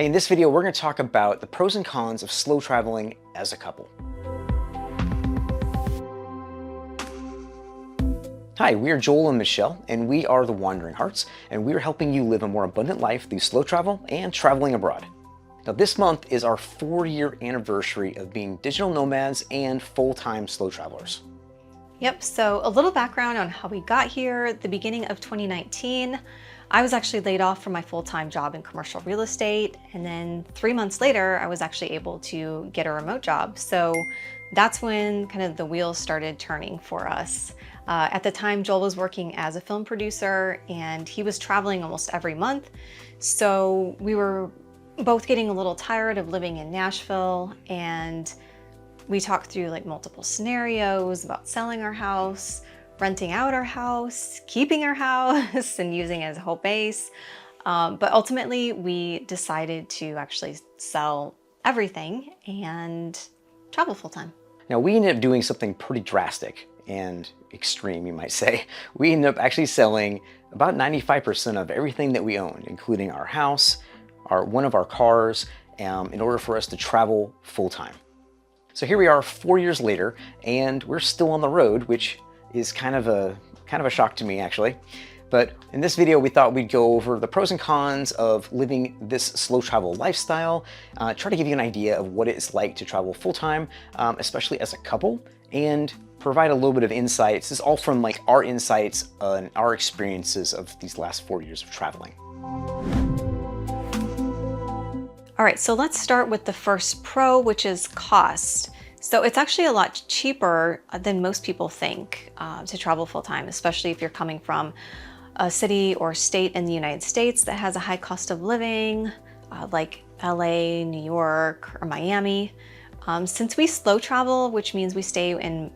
In this video, we're going to talk about the pros and cons of slow traveling as a couple. Hi, we are Joel and Michelle, and we are the Wandering Hearts, and we are helping you live a more abundant life through slow travel and traveling abroad. Now, this month is our 4-year anniversary of being digital nomads and full-time slow travelers. Yep, so a little background on how we got here. At the beginning of 2019, I was actually laid off from my full-time job in commercial real estate. And then 3 months later, I was actually able to get a remote job. So that's when kind of the wheels started turning for us. At the time, Joel was working as a film producer and he was traveling almost every month. So we were both getting a little tired of living in Nashville, and we talked through like multiple scenarios about selling our house, renting out our house, keeping our house, and using it as a whole base. But ultimately, we decided to actually sell everything and travel full time. Now, we ended up doing something pretty drastic and extreme, you might say. We ended up actually selling about 95% of everything that we owned, including our house, one of our cars, in order for us to travel full time. So here we are 4 years later, and we're still on the road, which is kind of a shock to me, actually. But in this video, we thought we'd go over the pros and cons of living this slow travel lifestyle, try to give you an idea of what it's like to travel full-time, especially as a couple, and provide a little bit of insights. This is all from like our insights and our experiences of these last 4 years of traveling. All right, so let's start with the first pro, which is cost. So it's actually a lot cheaper than most people think to travel full-time, especially if you're coming from a city or state in the United States that has a high cost of living, like LA, New York, or Miami. Since we slow travel, which means we stay in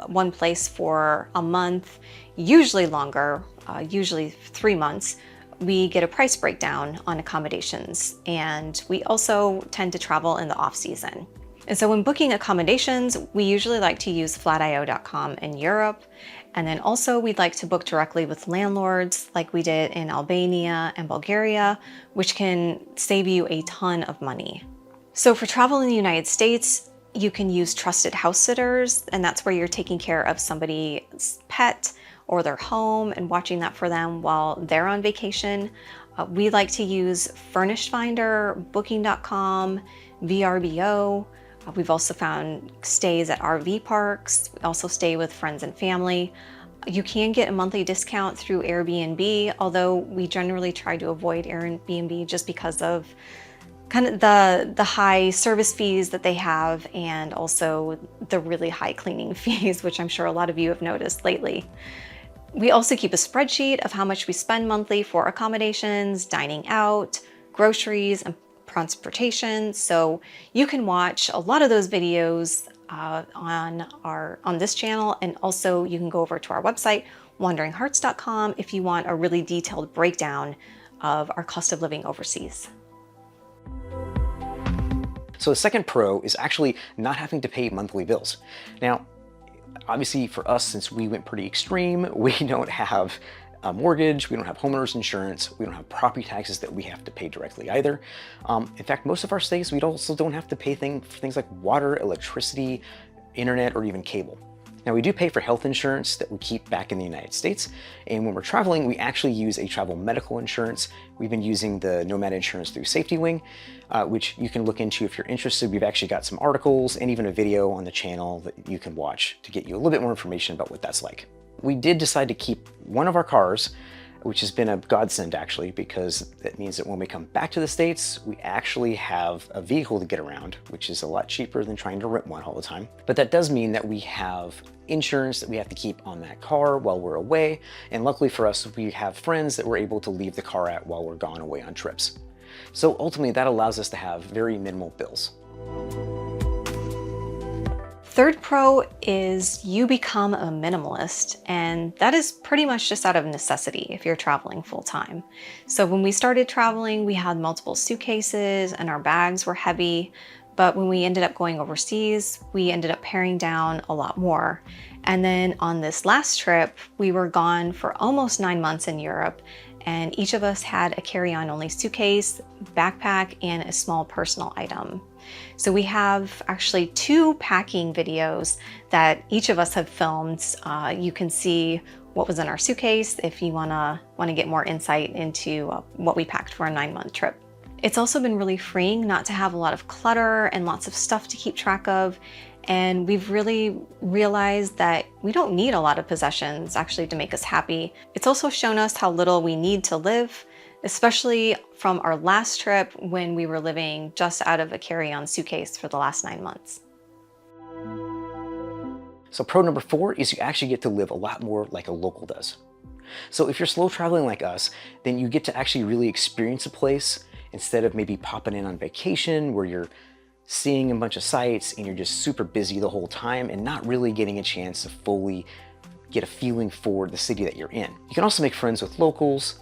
one place for a month, usually longer, usually 3 months, we get a price breakdown on accommodations, and we also tend to travel in the off season. And so when booking accommodations, we usually like to use flatio.com in Europe. And then also we'd like to book directly with landlords like we did in Albania and Bulgaria, which can save you a ton of money. So for travel in the United States, you can use trusted house sitters, and that's where you're taking care of somebody's pet or their home and watching that for them while they're on vacation. We like to use Furnished Finder, Booking.com, VRBO. We've also found stays at RV parks. We also stay with friends and family. You can get a monthly discount through Airbnb, although we generally try to avoid Airbnb just because of kind of the high service fees that they have, and also the really high cleaning fees, which I'm sure a lot of you have noticed lately. We also keep a spreadsheet of how much we spend monthly for accommodations, dining out, groceries, and transportation. So you can watch a lot of those videos on this channel, and also you can go over to our website, wanderinghearts.com, if you want a really detailed breakdown of our cost of living overseas. So the second pro is actually not having to pay monthly bills. Now, obviously for us, since we went pretty extreme, we don't have a mortgage, we don't have homeowners insurance, we don't have property taxes that we have to pay directly either. In fact, most of our stays, we also don't have to pay for things like water, electricity, internet, or even cable. Now, we do pay for health insurance that we keep back in the United States. And when we're traveling, we actually use a travel medical insurance. We've been using the Nomad insurance through Safety Wing, which you can look into if you're interested. We've actually got some articles and even a video on the channel that you can watch to get you a little bit more information about what that's like. We did decide to keep one of our cars, which has been a godsend actually, because that means that when we come back to the States, we actually have a vehicle to get around, which is a lot cheaper than trying to rent one all the time. But that does mean that we have insurance that we have to keep on that car while we're away. And luckily for us, we have friends that we're able to leave the car at while we're gone away on trips. So ultimately that allows us to have very minimal bills. Third pro is you become a minimalist, and that is pretty much just out of necessity if you're traveling full time. So when we started traveling, we had multiple suitcases and our bags were heavy, but when we ended up going overseas, we ended up paring down a lot more. And then on this last trip, we were gone for almost 9 months in Europe, and each of us had a carry-on only suitcase, backpack, and a small personal item. So we have actually 2 packing videos that each of us have filmed. You can see what was in our suitcase if you wanna get more insight into what we packed for a 9-month trip. It's also been really freeing not to have a lot of clutter and lots of stuff to keep track of. And we've really realized that we don't need a lot of possessions actually to make us happy. It's also shown us how little we need to live, especially from our last trip when we were living just out of a carry-on suitcase for the last 9 months. So pro number 4 is you actually get to live a lot more like a local does. So if you're slow traveling like us, then you get to actually really experience a place instead of maybe popping in on vacation where you're seeing a bunch of sights and you're just super busy the whole time and not really getting a chance to fully get a feeling for the city that you're in. You can also make friends with locals,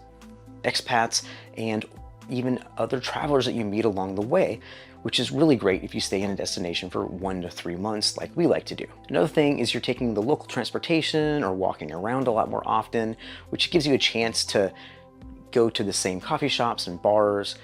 expats, and even other travelers that you meet along the way, which is really great if you stay in a destination for 1 to 3 months like we like to do. Another thing is you're taking the local transportation or walking around a lot more often, which gives you a chance to go to the same coffee shops and bars,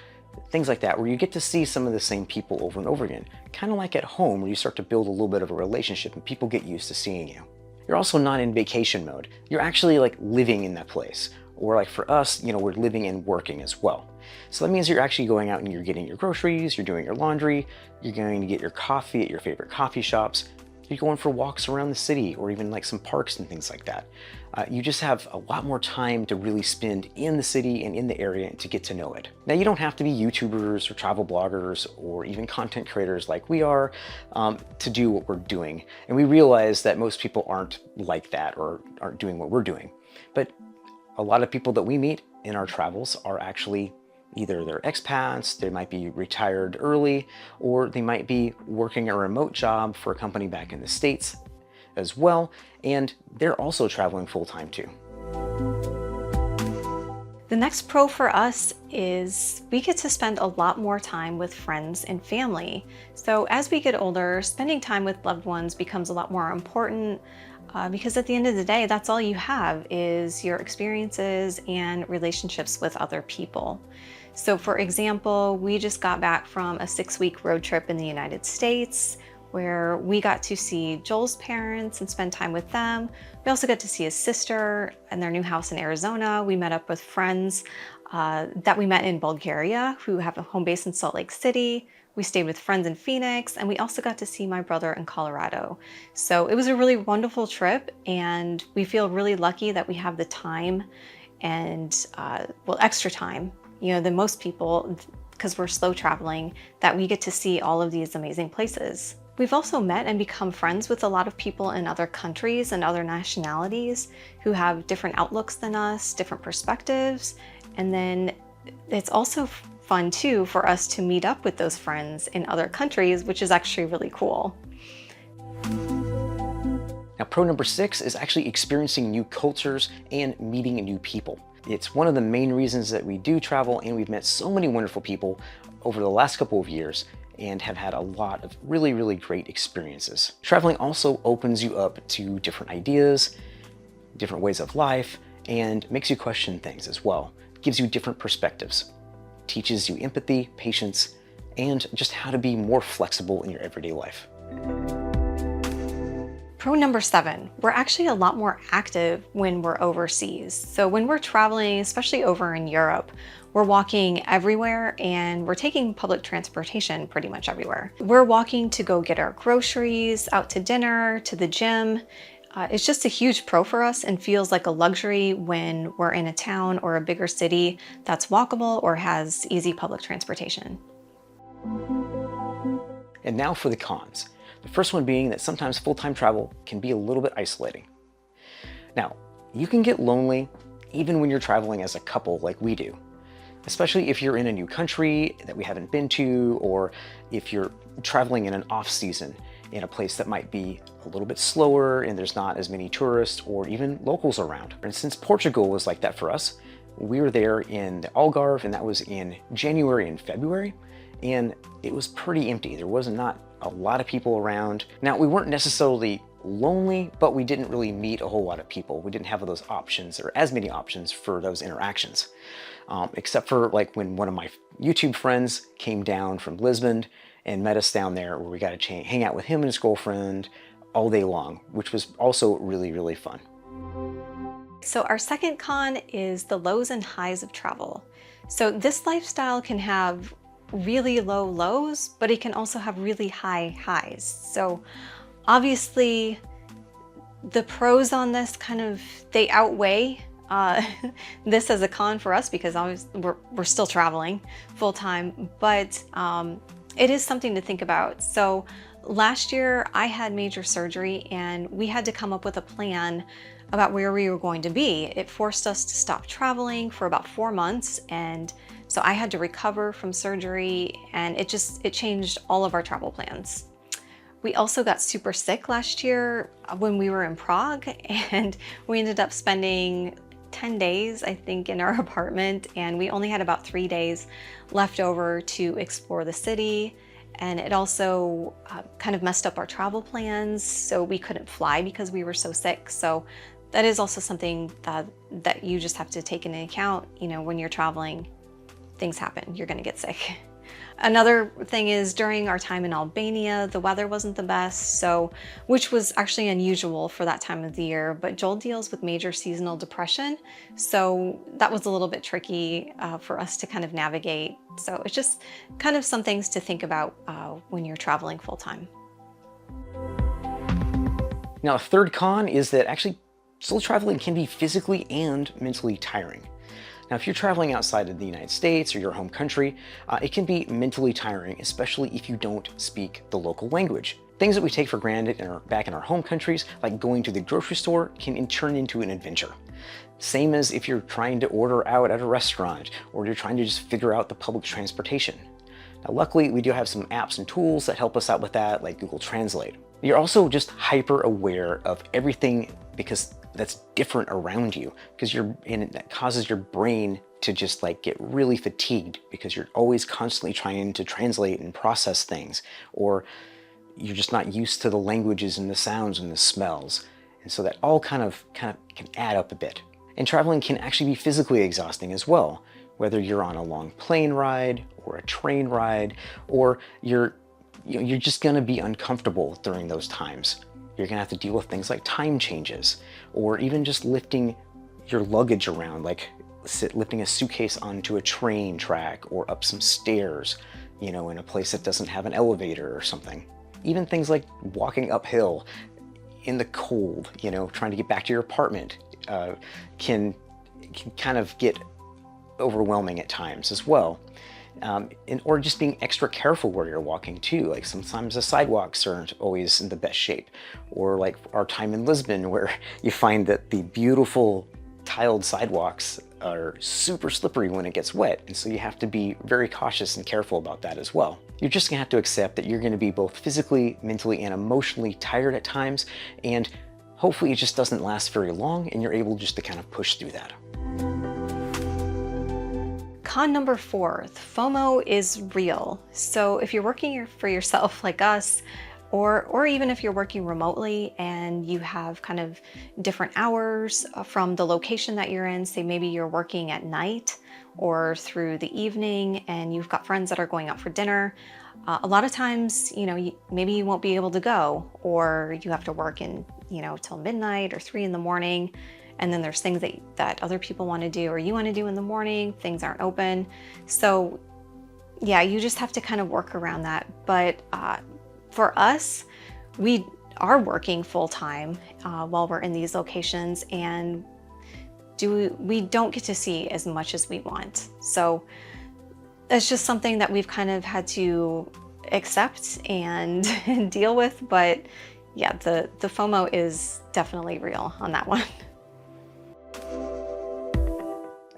things like that, where you get to see some of the same people over and over again. Kind of like at home, where you start to build a little bit of a relationship and people get used to seeing you. You're also not in vacation mode. You're actually like living in that place. Or like for us, we're living and working as well. So that means you're actually going out and you're getting your groceries, you're doing your laundry, you're going to get your coffee at your favorite coffee shops, you're going for walks around the city or even like some parks and things like that. You just have a lot more time to really spend in the city and in the area and to get to know it. Now, you don't have to be YouTubers or travel bloggers or even content creators like we are to do what we're doing. And we realize that most people aren't like that or aren't doing what we're doing. But a lot of people that we meet in our travels are actually either they're expats, they might be retired early, or they might be working a remote job for a company back in the States as well, and they're also traveling full-time too. The next pro for us is we get to spend a lot more time with friends and family. So as we get older, spending time with loved ones becomes a lot more important because at the end of the day, that's all you have is your experiences and relationships with other people. So for example, we just got back from a 6-week road trip in the United States where we got to see Joel's parents and spend time with them. We also got to see his sister and their new house in Arizona. We met up with friends that we met in Bulgaria who have a home base in Salt Lake City. We stayed with friends in Phoenix, and we also got to see my brother in Colorado. So it was a really wonderful trip, and we feel really lucky that we have the time and, extra time, than most people, because we're slow traveling, that we get to see all of these amazing places. We've also met and become friends with a lot of people in other countries and other nationalities who have different outlooks than us, different perspectives. And then it's also fun too for us to meet up with those friends in other countries, which is actually really cool. Now, pro number 6 is actually experiencing new cultures and meeting new people. It's one of the main reasons that we do travel, and we've met so many wonderful people over the last couple of years and have had a lot of really, really great experiences. Traveling also opens you up to different ideas, different ways of life, and makes you question things as well. It gives you different perspectives, teaches you empathy, patience, and just how to be more flexible in your everyday life. Pro number 7, we're actually a lot more active when we're overseas. So when we're traveling, especially over in Europe, we're walking everywhere and we're taking public transportation pretty much everywhere. We're walking to go get our groceries, out to dinner, to the gym. It's just a huge pro for us and feels like a luxury when we're in a town or a bigger city that's walkable or has easy public transportation. And now for the cons. The first one being that sometimes full-time travel can be a little bit isolating. Now, you can get lonely even when you're traveling as a couple like we do, especially if you're in a new country that we haven't been to, or if you're traveling in an off-season in a place that might be a little bit slower and there's not as many tourists or even locals around. For instance, Portugal was like that for us. We were there in the Algarve, and that was in January and February, and it was pretty empty. There was not a lot of people around. Now, we weren't necessarily lonely, but we didn't really meet a whole lot of people. We didn't have those options, or as many options for those interactions. Except for like when one of my YouTube friends came down from Lisbon and met us down there, where we got to hang out with him and his girlfriend all day long, which was also really, really fun. So our second con is the lows and highs of travel. So this lifestyle can have really low lows, but it can also have really high highs. So obviously the pros on this they outweigh this as a con for us, because obviously we're still traveling full time, but it is something to think about. So last year I had major surgery and we had to come up with a plan about where we were going to be. It forced us to stop traveling for about 4 months, and so I had to recover from surgery, and it changed all of our travel plans. We also got super sick last year when we were in Prague, and we ended up spending 10 days, I think, in our apartment, and we only had about 3 days left over to explore the city. And it also kind of messed up our travel plans, so we couldn't fly because we were so sick. So that is also something that you just have to take into account. You know, when you're traveling, things happen, you're gonna get sick. Another thing is, during our time in Albania, the weather wasn't the best, which was actually unusual for that time of the year, but Joel deals with major seasonal depression, so that was a little bit tricky for us to kind of navigate. So it's just kind of some things to think about when you're traveling full time. Now, a third con is that actually solo traveling can be physically and mentally tiring. Now, if you're traveling outside of the United States or your home country, it can be mentally tiring, especially if you don't speak the local language. Things that we take for granted back in our home countries, like going to the grocery store, can turn into an adventure. Same as if you're trying to order out at a restaurant, or you're trying to just figure out the public transportation. Now, luckily, we do have some apps and tools that help us out with that, like Google Translate. You're also just hyper aware of everything because that's different around you, and that causes your brain to just like get really fatigued, because you're always constantly trying to translate and process things, or you're just not used to the languages and the sounds and the smells. And so that all kind of can add up a bit. And traveling can actually be physically exhausting as well, whether you're on a long plane ride or a train ride, or you're just gonna be uncomfortable during those times. You're gonna have to deal with things like time changes, or even just lifting your luggage around, like lifting a suitcase onto a train track or up some stairs, in a place that doesn't have an elevator or something. Even things like walking uphill in the cold, trying to get back to your apartment, can kind of get overwhelming at times as well. Or just being extra careful where you're walking too. Like sometimes the sidewalks aren't always in the best shape, or like our time in Lisbon, where you find that the beautiful tiled sidewalks are super slippery when it gets wet, and so you have to be very cautious and careful about that as well. You're just gonna have to accept that you're gonna be both physically, mentally, and emotionally tired at times, and hopefully it just doesn't last very long and you're able just to kind of push through that. Con number 4, FOMO is real. So if you're working for yourself like us, or even if you're working remotely and you have kind of different hours from the location that you're in, say maybe you're working at night or through the evening and you've got friends that are going out for dinner, a lot of times, maybe you won't be able to go, or you have to work till midnight or 3 in the morning. And then there's things that other people want to do or you want to do in the morning, things aren't open. So yeah, you just have to kind of work around that. But for us, we are working full time while we're in these locations, and we don't get to see as much as we want. So that's just something that we've kind of had to accept and deal with. But yeah, the FOMO is definitely real on that one.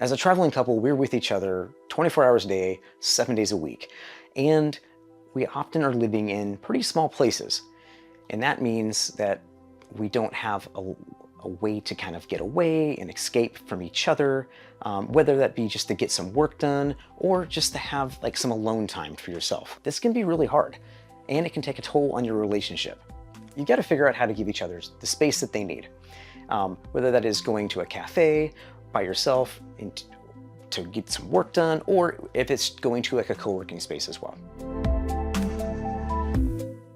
As a traveling couple, we're with each other 24 hours a day, 7 days a week. And we often are living in pretty small places. And that means that we don't have a way to kind of get away and escape from each other, whether that be just to get some work done or just to have like some alone time for yourself. This can be really hard, and it can take a toll on your relationship. you got to figure out how to give each other the space that they need. Whether that is going to a cafe by yourself to get some work done, or if it's going to like a co-working space as well.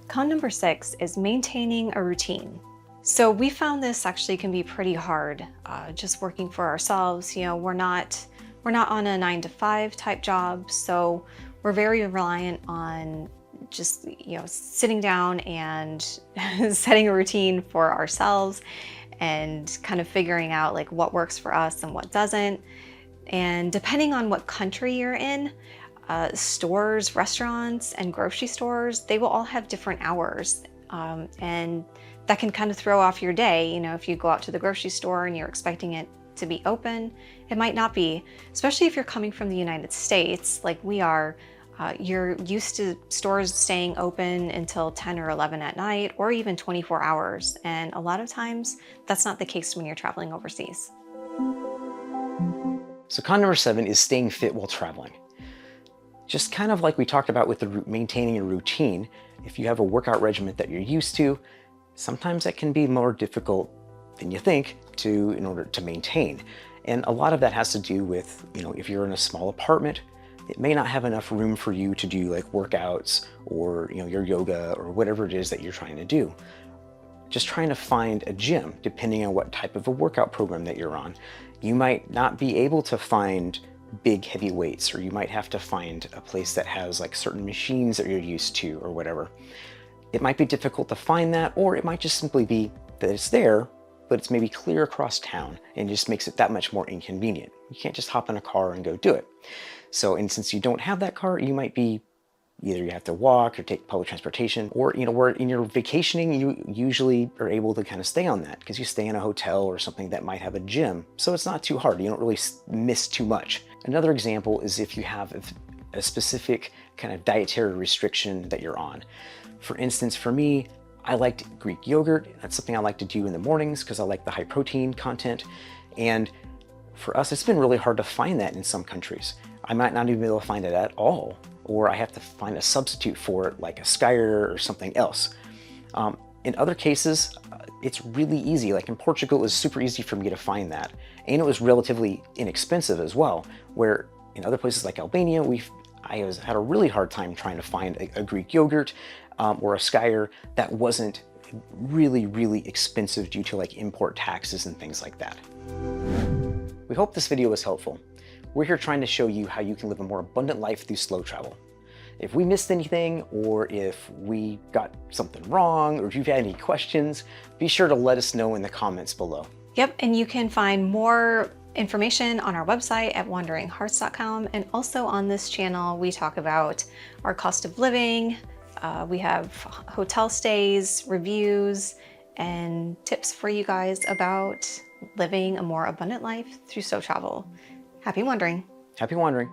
Con number 6 is maintaining a routine. So we found this actually can be pretty hard, just working for ourselves. You know, we're not on a 9-to-5 type job, so we're very reliant on just, you know, sitting down and setting a routine for ourselves and kind of figuring out like what works for us and what doesn't. And depending on what country you're in, stores, restaurants, and grocery stores, they will all have different hours. And that can kind of throw off your day. You know, if you go out to the grocery store and you're expecting it to be open, it might not be, especially if you're coming from the United States, like we are. You're used to stores staying open until 10 or 11 at night, or even 24 hours. And a lot of times that's not the case when you're traveling overseas. So con number 7 is staying fit while traveling. Just kind of like we talked about with maintaining a routine, if you have a workout regimen that you're used to, sometimes that can be more difficult than you think in order to maintain. And a lot of that has to do with, you know, if you're in a small apartment, it may not have enough room for you to do like workouts or, you know, your yoga or whatever it is that you're trying to do. Just trying to find a gym, depending on what type of a workout program that you're on. You might not be able to find big heavy weights, or you might have to find a place that has like certain machines that you're used to or whatever. It might be difficult to find that, or it might just simply be that it's there, but it's maybe clear across town and just makes it that much more inconvenient. You can't just hop in a car and go do it. So, and since you don't have that car, you might be either you have to walk or take public transportation, or, you know, where in your vacationing, you usually are able to kind of stay on that because you stay in a hotel or something that might have a gym. So it's not too hard. You don't really miss too much. Another example is if you have a specific kind of dietary restriction that you're on. For instance, for me, I liked Greek yogurt. That's something I like to do in the mornings because I like the high protein content. And for us, it's been really hard to find that in some countries. I might not even be able to find it at all, or I have to find a substitute for it, like a Skyer or something else. In other cases, it's really easy. Like in Portugal, it was super easy for me to find that. And it was relatively inexpensive as well, where in other places like Albania, I had a really hard time trying to find a Greek yogurt or a Skyer that wasn't really, really expensive due to like import taxes and things like that. We hope this video was helpful. We're here trying to show you how you can live a more abundant life through slow travel. If we missed anything, or if we got something wrong, or if you've had any questions, be sure to let us know in the comments below. Yep, and you can find more information on our website at wanderinghearts.com, and also on this channel we talk about our cost of living. We have hotel stays, reviews, and tips for you guys about living a more abundant life through slow travel. Happy wandering. Happy wandering.